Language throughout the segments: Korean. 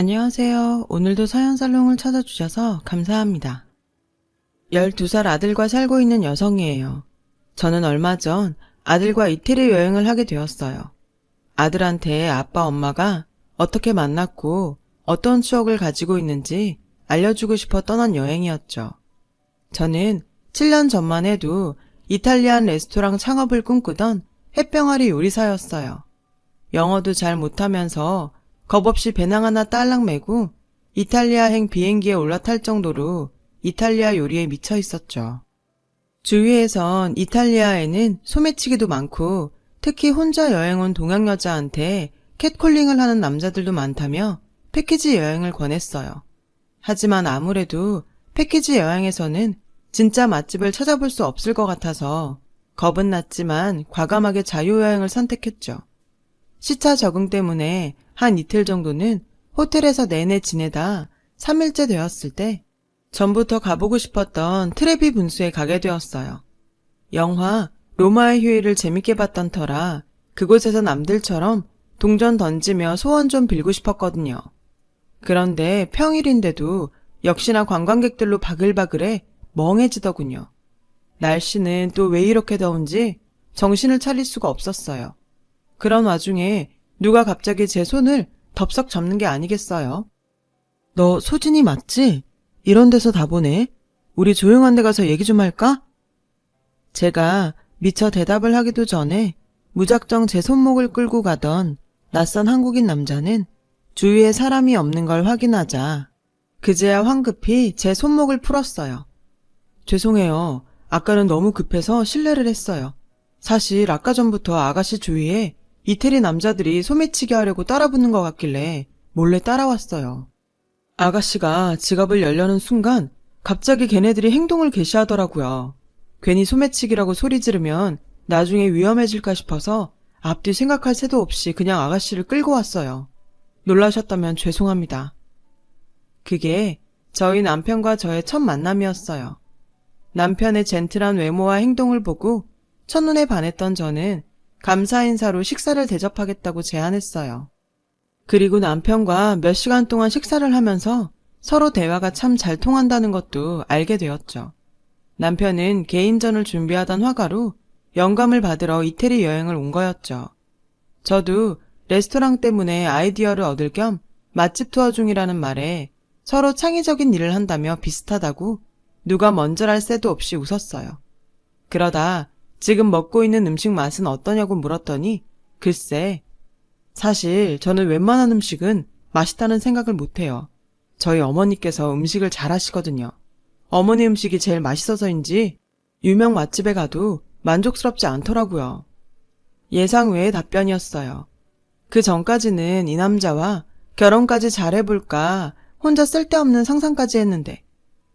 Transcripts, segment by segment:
안녕하세요. 오늘도 사연살롱을 찾아주셔서 감사합니다. 12살 아들과 살고 있는 여성이에요. 저는 얼마 전 아들과 이태리 여행을 하게 되었어요. 아들한테 아빠 엄마가 어떻게 만났고 어떤 추억을 가지고 있는지 알려주고 싶어 떠난 여행이었죠. 저는 7년 전만 해도 이탈리안 레스토랑 창업을 꿈꾸던 햇병아리 요리사였어요. 영어도 잘 못하면서 겁없이 배낭 하나 딸랑 메고 이탈리아행 비행기에 올라탈 정도로 이탈리아 요리에 미쳐 있었죠. 주위에선 이탈리아에는 소매치기도 많고 특히 혼자 여행 온 동양 여자한테 캣콜링을 하는 남자들도 많다며 패키지 여행을 권했어요. 하지만 아무래도 패키지 여행에서는 진짜 맛집을 찾아볼 수 없을 것 같아서 겁은 났지만 과감하게 자유여행을 선택했죠. 시차 적응 때문에 한 이틀 정도는 호텔에서 내내 지내다 3일째 되었을 때 전부터 가보고 싶었던 트레비 분수에 가게 되었어요. 영화 로마의 휴일을 재밌게 봤던 터라 그곳에서 남들처럼 동전 던지며 소원 좀 빌고 싶었거든요. 그런데 평일인데도 역시나 관광객들로 바글바글해 멍해지더군요. 날씨는 또 왜 이렇게 더운지 정신을 차릴 수가 없었어요. 그런 와중에 누가 갑자기 제 손을 덥석 잡는 게 아니겠어요? 너 소진이 맞지? 이런 데서 다 보네. 우리 조용한 데 가서 얘기 좀 할까? 제가 미처 대답을 하기도 전에 무작정 제 손목을 끌고 가던 낯선 한국인 남자는 주위에 사람이 없는 걸 확인하자 그제야 황급히 제 손목을 풀었어요. 죄송해요. 아까는 너무 급해서 실례를 했어요. 사실 아까 전부터 아가씨 주위에 이태리 남자들이 소매치기 하려고 따라붙는 것 같길래 몰래 따라왔어요. 아가씨가 지갑을 열려는 순간 갑자기 걔네들이 행동을 개시하더라고요. 괜히 소매치기라고 소리 지르면 나중에 위험해질까 싶어서 앞뒤 생각할 새도 없이 그냥 아가씨를 끌고 왔어요. 놀라셨다면 죄송합니다. 그게 저희 남편과 저의 첫 만남이었어요. 남편의 젠틀한 외모와 행동을 보고 첫눈에 반했던 저는 감사 인사로 식사를 대접하겠다고 제안했어요. 그리고 남편과 몇 시간 동안 식사를 하면서 서로 대화가 참 잘 통한다는 것도 알게 되었죠. 남편은 개인전을 준비하던 화가로 영감을 받으러 이태리 여행을 온 거였죠. 저도 레스토랑 때문에 아이디어를 얻을 겸 맛집 투어 중이라는 말에 서로 창의적인 일을 한다며 비슷하다고 누가 먼저랄 새도 없이 웃었어요. 그러다 지금 먹고 있는 음식 맛은 어떠냐고 물었더니 글쎄, 사실 저는 웬만한 음식은 맛있다는 생각을 못해요. 저희 어머니께서 음식을 잘하시거든요. 어머니 음식이 제일 맛있어서인지 유명 맛집에 가도 만족스럽지 않더라고요. 예상 외의 답변이었어요. 그 전까지는 이 남자와 결혼까지 잘해볼까 혼자 쓸데없는 상상까지 했는데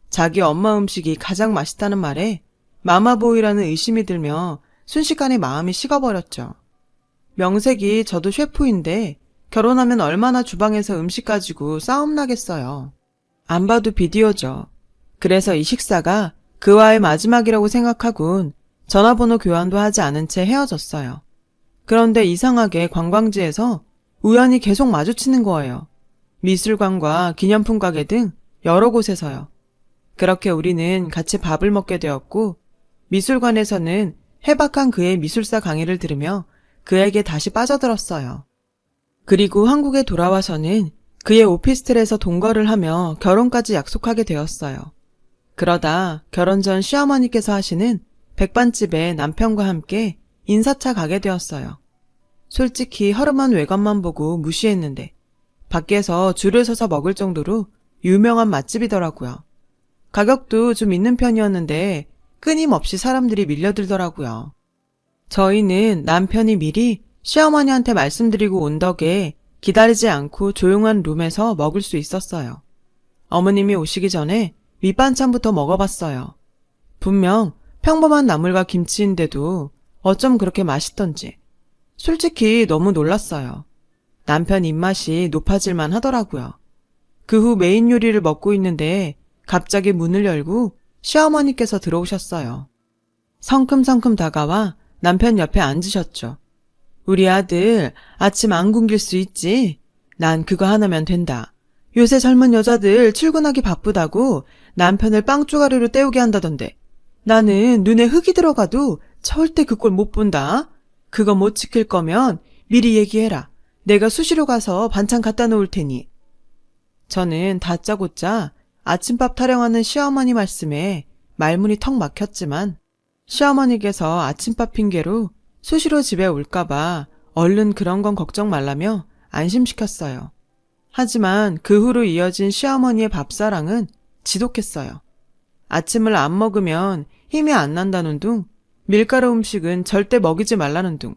자기 엄마 음식이 가장 맛있다는 말에 마마보이라는 의심이 들며 순식간에 마음이 식어버렸죠. 명색이 저도 셰프인데 결혼하면 얼마나 주방에서 음식 가지고 싸움 나겠어요. 안 봐도 비디오죠. 그래서 이 식사가 그와의 마지막이라고 생각하곤 전화번호 교환도 하지 않은 채 헤어졌어요. 그런데 이상하게 관광지에서 우연히 계속 마주치는 거예요. 미술관과 기념품 가게 등 여러 곳에서요. 그렇게 우리는 같이 밥을 먹게 되었고 미술관에서는 해박한 그의 미술사 강의를 들으며 그에게 다시 빠져들었어요. 그리고 한국에 돌아와서는 그의 오피스텔에서 동거를 하며 결혼까지 약속하게 되었어요. 그러다 결혼 전 시어머니께서 하시는 백반집에 남편과 함께 인사차 가게 되었어요. 솔직히 허름한 외관만 보고 무시했는데 밖에서 줄을 서서 먹을 정도로 유명한 맛집이더라고요. 가격도 좀 있는 편이었는데 끊임없이 사람들이 밀려들더라고요. 저희는 남편이 미리 시어머니한테 말씀드리고 온 덕에 기다리지 않고 조용한 룸에서 먹을 수 있었어요. 어머님이 오시기 전에 밑반찬부터 먹어봤어요. 분명 평범한 나물과 김치인데도 어쩜 그렇게 맛있던지 솔직히 너무 놀랐어요. 남편 입맛이 높아질만 하더라고요. 그 후 메인 요리를 먹고 있는데 갑자기 문을 열고 시어머니께서 들어오셨어요. 성큼성큼 다가와 남편 옆에 앉으셨죠. 우리 아들 아침 안 굶길 수 있지? 난 그거 하나면 된다. 요새 젊은 여자들 출근하기 바쁘다고 남편을 빵조가리로 때우게 한다던데. 나는 눈에 흙이 들어가도 절대 그 꼴 못 본다. 그거 못 지킬 거면 미리 얘기해라. 내가 수시로 가서 반찬 갖다 놓을 테니. 저는 다짜고짜 아침밥 타령하는 시어머니 말씀에 말문이 턱 막혔지만 시어머니께서 아침밥 핑계로 수시로 집에 올까봐 얼른 그런 건 걱정 말라며 안심시켰어요. 하지만 그 후로 이어진 시어머니의 밥사랑은 지독했어요. 아침을 안 먹으면 힘이 안 난다는 둥, 밀가루 음식은 절대 먹이지 말라는 둥,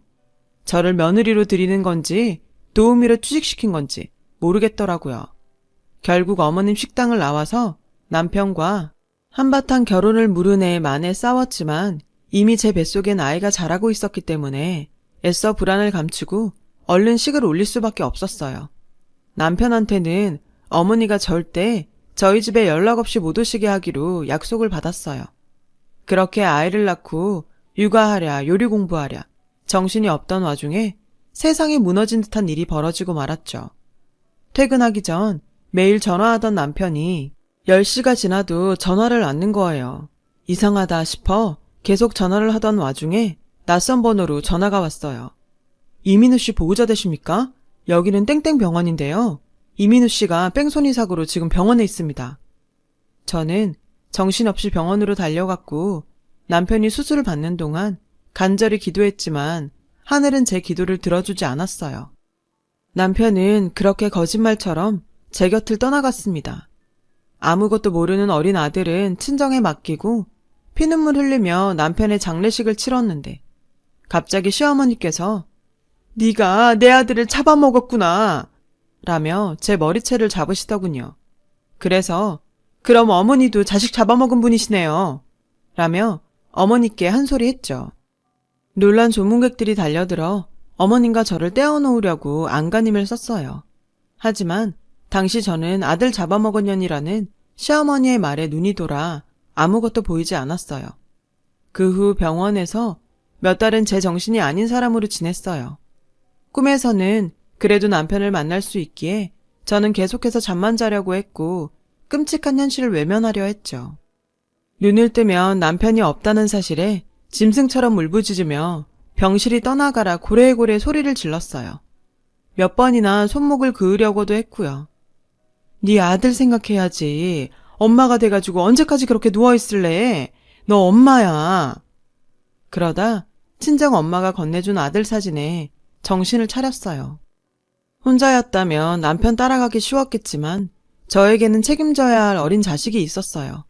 저를 며느리로 들이는 건지 도우미로 취직시킨 건지 모르겠더라고요. 결국 어머님 식당을 나와서 남편과 한바탕 결혼을 무르내 만에 싸웠지만 이미 제 뱃속엔 아이가 자라고 있었기 때문에 애써 불안을 감추고 얼른 식을 올릴 수밖에 없었어요. 남편한테는 어머니가 절대 저희 집에 연락 없이 못 오시게 하기로 약속을 받았어요. 그렇게 아이를 낳고 육아하랴 요리 공부하랴 정신이 없던 와중에 세상이 무너진 듯한 일이 벌어지고 말았죠. 퇴근하기 전 매일 전화하던 남편이 10시가 지나도 전화를 않는 거예요. 이상하다 싶어 계속 전화를 하던 와중에 낯선 번호로 전화가 왔어요. 이민우 씨 보호자 되십니까? 여기는 땡땡 병원인데요. 이민우 씨가 뺑소니 사고로 지금 병원에 있습니다. 저는 정신없이 병원으로 달려갔고 남편이 수술을 받는 동안 간절히 기도했지만 하늘은 제 기도를 들어주지 않았어요. 남편은 그렇게 거짓말처럼 제 곁을 떠나갔습니다. 아무것도 모르는 어린 아들은 친정에 맡기고 피눈물 흘리며 남편의 장례식을 치렀는데 갑자기 시어머니께서 네가 내 아들을 잡아먹었구나 라며 제 머리채를 잡으시더군요. 그래서 그럼 어머니도 자식 잡아먹은 분이시네요 라며 어머니께 한 소리 했죠. 놀란 조문객들이 달려들어 어머님과 저를 떼어놓으려고 안간힘을 썼어요. 하지만 당시 저는 아들 잡아먹은 년이라는 시어머니의 말에 눈이 돌아 아무것도 보이지 않았어요. 그 후 병원에서 몇 달은 제 정신이 아닌 사람으로 지냈어요. 꿈에서는 그래도 남편을 만날 수 있기에 저는 계속해서 잠만 자려고 했고 끔찍한 현실을 외면하려 했죠. 눈을 뜨면 남편이 없다는 사실에 짐승처럼 울부짖으며 병실이 떠나가라 고래고래 소리를 질렀어요. 몇 번이나 손목을 그으려고도 했고요. 네 아들 생각해야지. 엄마가 돼가지고 언제까지 그렇게 누워있을래? 너 엄마야. 그러다 친정 엄마가 건네준 아들 사진에 정신을 차렸어요. 혼자였다면 남편 따라가기 쉬웠겠지만 저에게는 책임져야 할 어린 자식이 있었어요.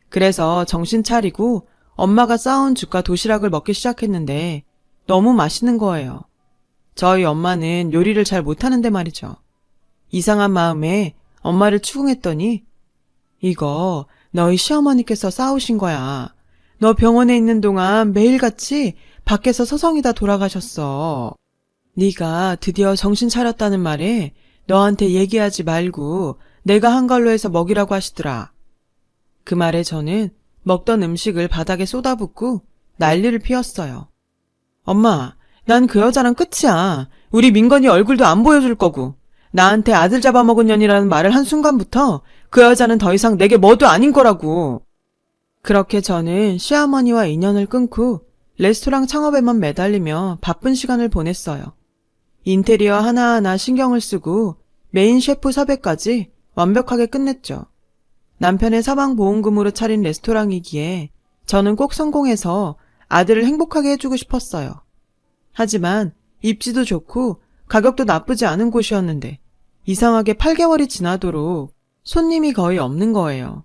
그래서 정신 차리고 엄마가 싸온 죽과 도시락을 먹기 시작했는데 너무 맛있는 거예요. 저희 엄마는 요리를 잘 못하는데 말이죠. 이상한 마음에 엄마를 추궁했더니 이거 너희 시어머니께서 싸우신 거야. 너 병원에 있는 동안 매일같이 밖에서 서성이다 돌아가셨어. 네가 드디어 정신 차렸다는 말에 너한테 얘기하지 말고 내가 한 걸로 해서 먹이라고 하시더라. 그 말에 저는 먹던 음식을 바닥에 쏟아붓고 난리를 피웠어요. 엄마, 난 그 여자랑 끝이야. 우리 민건이 얼굴도 안 보여줄 거고. 나한테 아들 잡아먹은 년이라는 말을 한 순간부터 그 여자는 더 이상 내게 뭐도 아닌 거라고. 그렇게 저는 시어머니와 인연을 끊고 레스토랑 창업에만 매달리며 바쁜 시간을 보냈어요. 인테리어 하나하나 신경을 쓰고 메인 셰프 섭외까지 완벽하게 끝냈죠. 남편의 사망보험금으로 차린 레스토랑이기에 저는 꼭 성공해서 아들을 행복하게 해주고 싶었어요. 하지만 입지도 좋고 가격도 나쁘지 않은 곳이었는데 이상하게 8개월이 지나도록 손님이 거의 없는 거예요.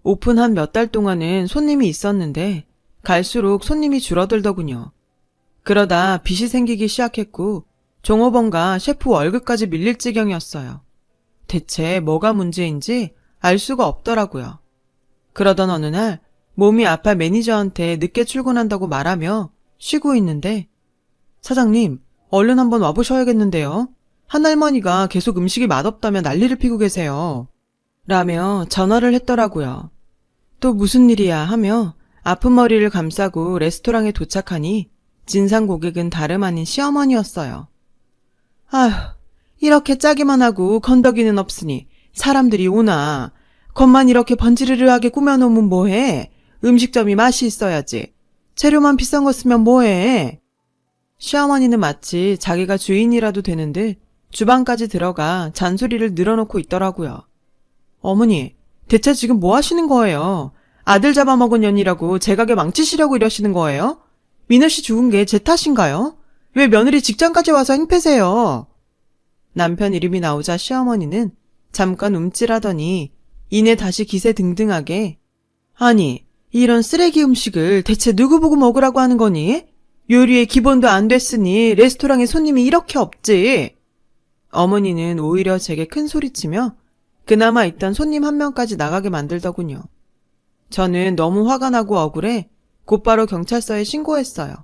오픈한 몇 달 동안은 손님이 있었는데 갈수록 손님이 줄어들더군요. 그러다 빚이 생기기 시작했고 종업원과 셰프 월급까지 밀릴 지경이었어요. 대체 뭐가 문제인지 알 수가 없더라고요. 그러던 어느 날 몸이 아파 매니저한테 늦게 출근한다고 말하며 쉬고 있는데 사장님, 얼른 한번 와보셔야겠는데요. 한할머니가 계속 음식이 맛없다며 난리를 피고 계세요. 라며 전화를 했더라고요. 또 무슨 일이야 하며 아픈 머리를 감싸고 레스토랑에 도착하니 진상 고객은 다름 아닌 시어머니였어요. 아휴, 이렇게 짜기만 하고 건더기는 없으니 사람들이 오나. 겉만 이렇게 번지르르하게 꾸며놓으면 뭐해? 음식점이 맛이 있어야지. 재료만 비싼 거 쓰면 뭐해? 시어머니는 마치 자기가 주인이라도 되는 듯 주방까지 들어가 잔소리를 늘어놓고 있더라고요. 어머니, 대체 지금 뭐 하시는 거예요? 아들 잡아먹은 년이라고 제 가게 망치시려고 이러시는 거예요? 민호 씨 죽은 게 제 탓인가요? 왜 며느리 직장까지 와서 행패세요? 남편 이름이 나오자 시어머니는 잠깐 움찔하더니 이내 다시 기세등등하게 아니, 이런 쓰레기 음식을 대체 누구 보고 먹으라고 하는 거니? 요리의 기본도 안 됐으니 레스토랑에 손님이 이렇게 없지. 어머니는 오히려 제게 큰 소리치며 그나마 있던 손님 한 명까지 나가게 만들더군요. 저는 너무 화가 나고 억울해 곧바로 경찰서에 신고했어요.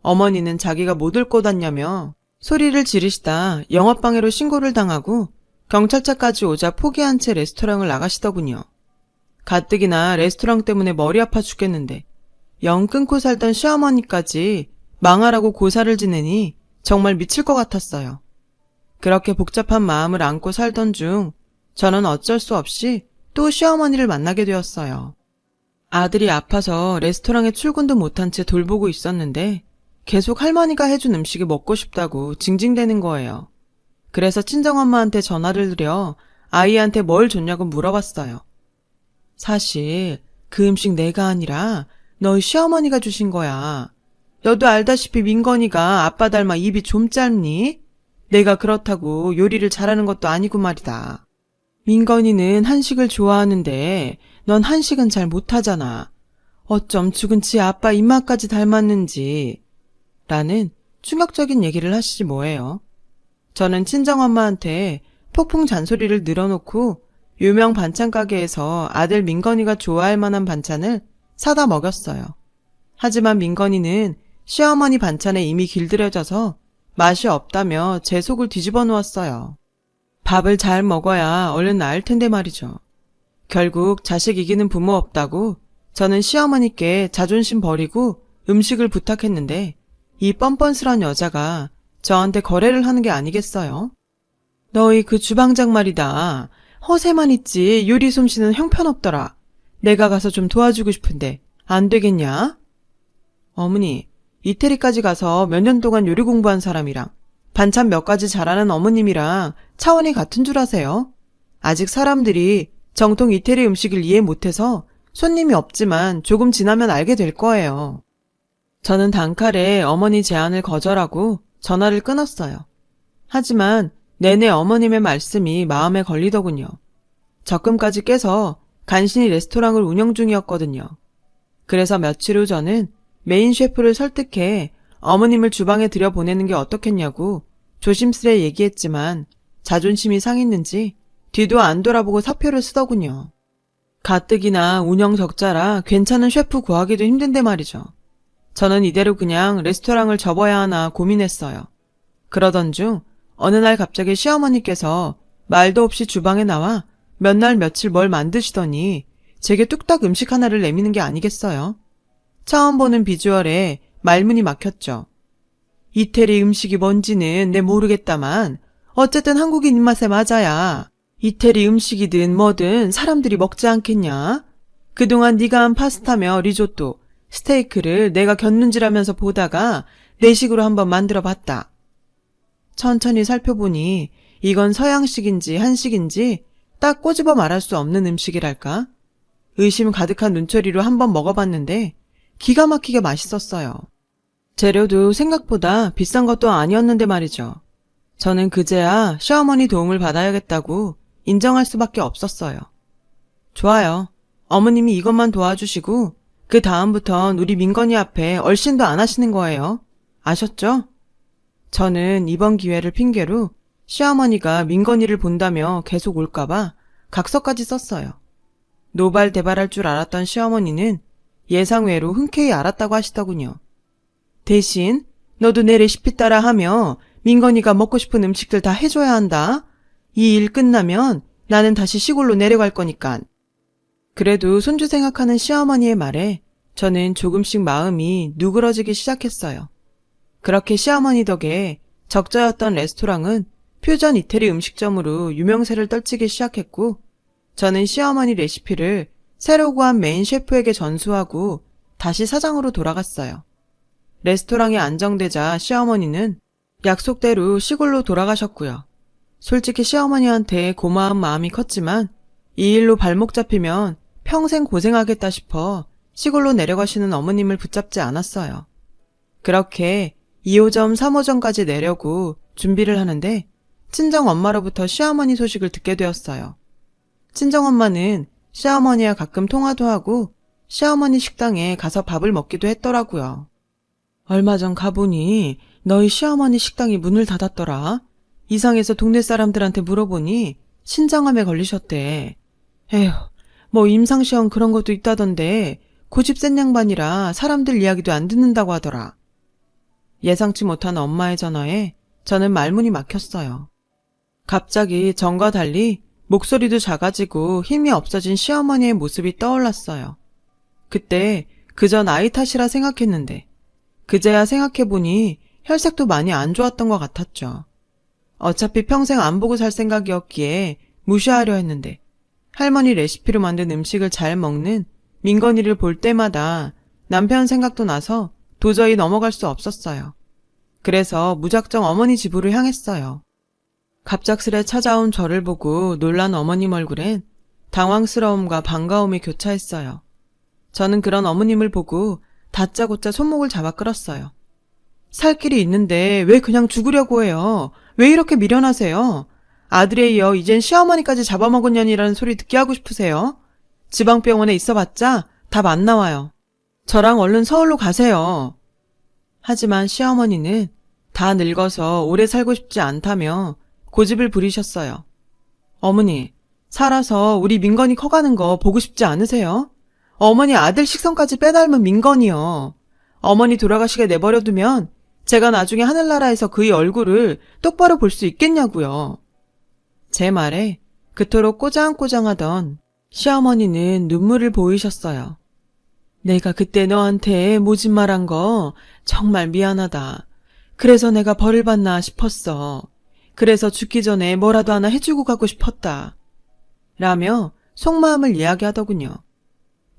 어머니는 자기가 못 올 것 같냐며 소리를 지르시다 영업방해로 신고를 당하고 경찰차까지 오자 포기한 채 레스토랑을 나가시더군요. 가뜩이나 레스토랑 때문에 머리 아파 죽겠는데 영 끊고 살던 시어머니까지 망하라고 고사를 지내니 정말 미칠 것 같았어요. 그렇게 복잡한 마음을 안고 살던 중 저는 어쩔 수 없이 또 시어머니를 만나게 되었어요. 아들이 아파서 레스토랑에 출근도 못한 채 돌보고 있었는데 계속 할머니가 해준 음식이 먹고 싶다고 징징대는 거예요. 그래서 친정엄마한테 전화를 드려 아이한테 뭘 줬냐고 물어봤어요. 사실 그 음식 내가 아니라 너희 시어머니가 주신 거야. 너도 알다시피 민건이가 아빠 닮아 입이 좀 짧니? 내가 그렇다고 요리를 잘하는 것도 아니고 말이다. 민건이는 한식을 좋아하는데 넌 한식은 잘 못하잖아. 어쩜 죽은 지 아빠 입맛까지 닮았는지. 라는 충격적인 얘기를 하시지 뭐예요. 저는 친정엄마한테 폭풍 잔소리를 늘어놓고 유명 반찬 가게에서 아들 민건이가 좋아할 만한 반찬을 사다 먹였어요. 하지만 민건이는 시어머니 반찬에 이미 길들여져서 맛이 없다며 제 속을 뒤집어 놓았어요. 밥을 잘 먹어야 얼른 나을 텐데 말이죠. 결국 자식 이기는 부모 없다고 저는 시어머니께 자존심 버리고 음식을 부탁했는데 이 뻔뻔스런 여자가 저한테 거래를 하는 게 아니겠어요? 너희 그 주방장 말이다. 허세만 있지 요리 솜씨는 형편없더라. 내가 가서 좀 도와주고 싶은데 안 되겠냐? 어머니, 이태리까지 가서 몇 년 동안 요리 공부한 사람이랑 반찬 몇 가지 잘하는 어머님이랑 차원이 같은 줄 아세요? 아직 사람들이 정통 이태리 음식을 이해 못해서 손님이 없지만 조금 지나면 알게 될 거예요. 저는 단칼에 어머니 제안을 거절하고 전화를 끊었어요. 하지만 내내 어머님의 말씀이 마음에 걸리더군요. 적금까지 깨서 간신히 레스토랑을 운영 중이었거든요. 그래서 며칠 후 저는 메인 셰프를 설득해 어머님을 주방에 들여보내는 게 어떻겠냐고 조심스레 얘기했지만 자존심이 상했는지 뒤도 안 돌아보고 사표를 쓰더군요. 가뜩이나 운영 적자라 괜찮은 셰프 구하기도 힘든데 말이죠. 저는 이대로 그냥 레스토랑을 접어야 하나 고민했어요. 그러던 중 어느 날 갑자기 시어머니께서 말도 없이 주방에 나와 몇 날 며칠 뭘 만드시더니 제게 뚝딱 음식 하나를 내미는 게 아니겠어요? 처음 보는 비주얼에 말문이 막혔죠. 이태리 음식이 뭔지는 내 모르겠다만 어쨌든 한국인 입맛에 맞아야 이태리 음식이든 뭐든 사람들이 먹지 않겠냐? 그동안 네가 한 파스타며 리조또, 스테이크를 내가 곁눈질하면서 보다가 내 식으로 한번 만들어봤다. 천천히 살펴보니 이건 서양식인지 한식인지 딱 꼬집어 말할 수 없는 음식이랄까? 의심 가득한 눈초리로 한번 먹어봤는데 기가 막히게 맛있었어요. 재료도 생각보다 비싼 것도 아니었는데 말이죠. 저는 그제야 시어머니 도움을 받아야겠다고 인정할 수밖에 없었어요. 좋아요. 어머님이 이것만 도와주시고 그 다음부턴 우리 민건이 앞에 얼씬도 안 하시는 거예요. 아셨죠? 저는 이번 기회를 핑계로 시어머니가 민건이를 본다며 계속 올까봐 각서까지 썼어요. 노발대발할 줄 알았던 시어머니는 예상외로 흔쾌히 알았다고 하시더군요. 대신 너도 내 레시피 따라 하며 민건이가 먹고 싶은 음식들 다 해줘야 한다. 이 일 끝나면 나는 다시 시골로 내려갈 거니까. 그래도 손주 생각하는 시어머니의 말에 저는 조금씩 마음이 누그러지기 시작했어요. 그렇게 시어머니 덕에 적자였던 레스토랑은 퓨전 이태리 음식점으로 유명세를 떨치기 시작했고, 저는 시어머니 레시피를 새로 구한 메인 셰프에게 전수하고 다시 사장으로 돌아갔어요. 레스토랑이 안정되자 시어머니는 약속대로 시골로 돌아가셨고요. 솔직히 시어머니한테 고마운 마음이 컸지만 이 일로 발목 잡히면 평생 고생하겠다 싶어 시골로 내려가시는 어머님을 붙잡지 않았어요. 그렇게 2호점, 3호점까지 내려고 준비를 하는데 친정 엄마로부터 시어머니 소식을 듣게 되었어요. 친정 엄마는 시어머니와 가끔 통화도 하고 시어머니 식당에 가서 밥을 먹기도 했더라고요. 얼마 전 가보니 너희 시어머니 식당이 문을 닫았더라. 이상해서 동네 사람들한테 물어보니 신장암에 걸리셨대. 에휴, 뭐 임상시험 그런 것도 있다던데 고집 센 양반이라 사람들 이야기도 안 듣는다고 하더라. 예상치 못한 엄마의 전화에 저는 말문이 막혔어요. 갑자기 전과 달리 목소리도 작아지고 힘이 없어진 시어머니의 모습이 떠올랐어요. 그때 그저 나이 탓이라 생각했는데 그제야 생각해보니 혈색도 많이 안 좋았던 것 같았죠. 어차피 평생 안 보고 살 생각이었기에 무시하려 했는데 할머니 레시피로 만든 음식을 잘 먹는 민건이를 볼 때마다 남편 생각도 나서 도저히 넘어갈 수 없었어요. 그래서 무작정 어머니 집으로 향했어요. 갑작스레 찾아온 저를 보고 놀란 어머님 얼굴엔 당황스러움과 반가움이 교차했어요. 저는 그런 어머님을 보고 다짜고짜 손목을 잡아 끌었어요. 살 길이 있는데 왜 그냥 죽으려고 해요? 왜 이렇게 미련하세요? 아들에 이어 이젠 시어머니까지 잡아먹은 년이라는 소리 듣게 하고 싶으세요? 지방병원에 있어봤자 답 안 나와요. 저랑 얼른 서울로 가세요. 하지만 시어머니는 다 늙어서 오래 살고 싶지 않다며 고집을 부리셨어요. 어머니, 살아서 우리 민건이 커가는 거 보고 싶지 않으세요? 어머니 아들 식성까지 빼닮은 민건이요. 어머니 돌아가시게 내버려두면 제가 나중에 하늘나라에서 그의 얼굴을 똑바로 볼 수 있겠냐고요. 제 말에 그토록 꼬장꼬장하던 시어머니는 눈물을 보이셨어요. 내가 그때 너한테 모진 말한 거 정말 미안하다. 그래서 내가 벌을 받나 싶었어. 그래서 죽기 전에 뭐라도 하나 해주고 가고 싶었다. 라며 속마음을 이야기하더군요.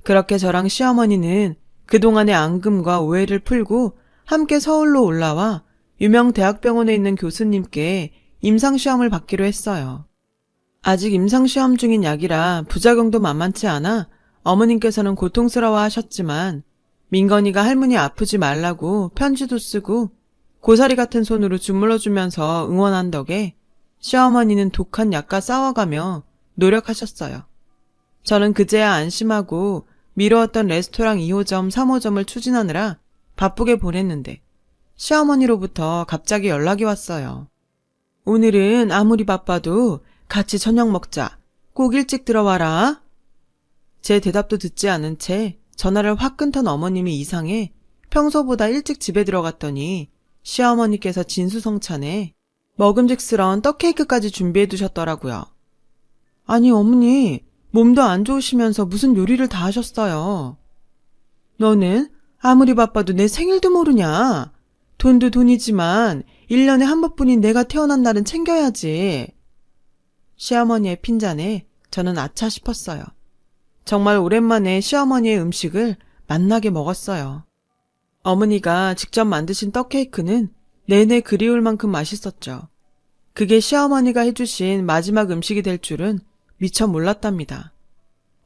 그렇게 저랑 시어머니는 그동안의 앙금과 오해를 풀고 함께 서울로 올라와 유명 대학병원에 있는 교수님께 임상시험을 받기로 했어요. 아직 임상시험 중인 약이라 부작용도 만만치 않아 어머님께서는 고통스러워 하셨지만 민건이가 할머니 아프지 말라고 편지도 쓰고 고사리 같은 손으로 주물러주면서 응원한 덕에 시어머니는 독한 약과 싸워가며 노력하셨어요. 저는 그제야 안심하고 미뤄왔던 레스토랑 2호점, 3호점을 추진하느라 바쁘게 보냈는데 시어머니로부터 갑자기 연락이 왔어요. 오늘은 아무리 바빠도 같이 저녁 먹자. 꼭 일찍 들어와라. 제 대답도 듣지 않은 채 전화를 확 끊던 어머님이 이상해 평소보다 일찍 집에 들어갔더니 시어머니께서 진수성찬에 먹음직스러운 떡케이크까지 준비해 두셨더라고요. 아니 어머니, 몸도 안 좋으시면서 무슨 요리를 다 하셨어요. 너는 아무리 바빠도 내 생일도 모르냐? 돈도 돈이지만 1년에 한 번뿐인 내가 태어난 날은 챙겨야지. 시어머니의 핀잔에 저는 아차 싶었어요. 정말 오랜만에 시어머니의 음식을 맛나게 먹었어요. 어머니가 직접 만드신 떡케이크는 내내 그리울 만큼 맛있었죠. 그게 시어머니가 해주신 마지막 음식이 될 줄은 미처 몰랐답니다.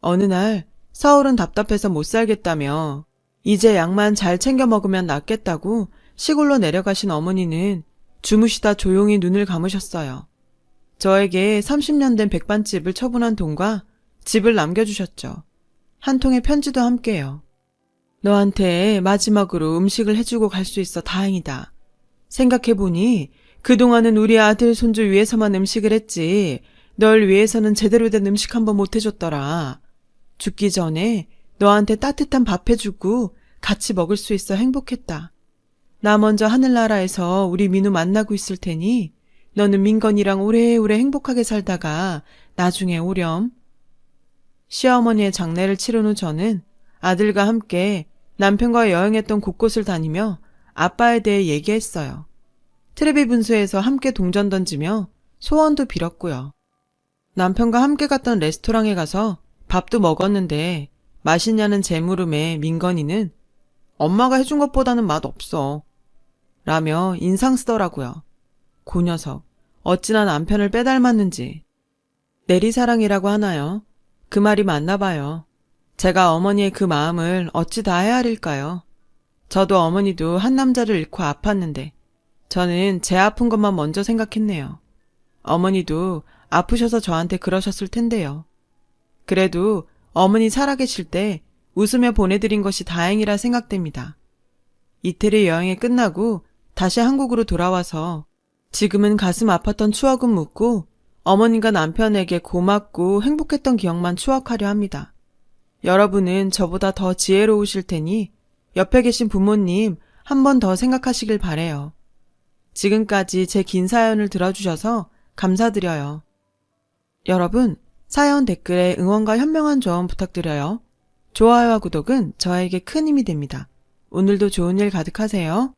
어느 날 서울은 답답해서 못 살겠다며 이제 약만 잘 챙겨 먹으면 낫겠다고 시골로 내려가신 어머니는 주무시다 조용히 눈을 감으셨어요. 저에게 30년 된 백반집을 처분한 돈과 집을 남겨주셨죠. 한 통의 편지도 함께요. 너한테 마지막으로 음식을 해주고 갈 수 있어 다행이다. 생각해보니 그동안은 우리 아들 손주 위해서만 음식을 했지 널 위해서는 제대로 된 음식 한번 못 해줬더라. 죽기 전에 너한테 따뜻한 밥 해주고 같이 먹을 수 있어 행복했다. 나 먼저 하늘나라에서 우리 민우 만나고 있을 테니 너는 민건이랑 오래오래 행복하게 살다가 나중에 오렴. 시어머니의 장례를 치른 후 저는 아들과 함께 남편과 여행했던 곳곳을 다니며 아빠에 대해 얘기했어요. 트레비 분수에서 함께 동전 던지며 소원도 빌었고요. 남편과 함께 갔던 레스토랑에 가서 밥도 먹었는데 맛있냐는 제 물음에 민건이는 엄마가 해준 것보다는 맛 없어 라며 인상 쓰더라고요. 그 녀석 어찌나 남편을 빼닮았는지. 내리사랑이라고 하나요? 그 말이 맞나 봐요. 제가 어머니의 그 마음을 어찌 다 헤아릴까요? 저도 어머니도 한 남자를 잃고 아팠는데 저는 제 아픈 것만 먼저 생각했네요. 어머니도 아프셔서 저한테 그러셨을 텐데요. 그래도 어머니 살아계실 때 웃으며 보내드린 것이 다행이라 생각됩니다. 이태리 여행이 끝나고 다시 한국으로 돌아와서 지금은 가슴 아팠던 추억은 묻고 어머님과 남편에게 고맙고 행복했던 기억만 추억하려 합니다. 여러분은 저보다 더 지혜로우실 테니 옆에 계신 부모님 한 번 더 생각하시길 바래요. 지금까지 제 긴 사연을 들어주셔서 감사드려요. 여러분, 사연 댓글에 응원과 현명한 조언 부탁드려요. 좋아요와 구독은 저에게 큰 힘이 됩니다. 오늘도 좋은 일 가득하세요.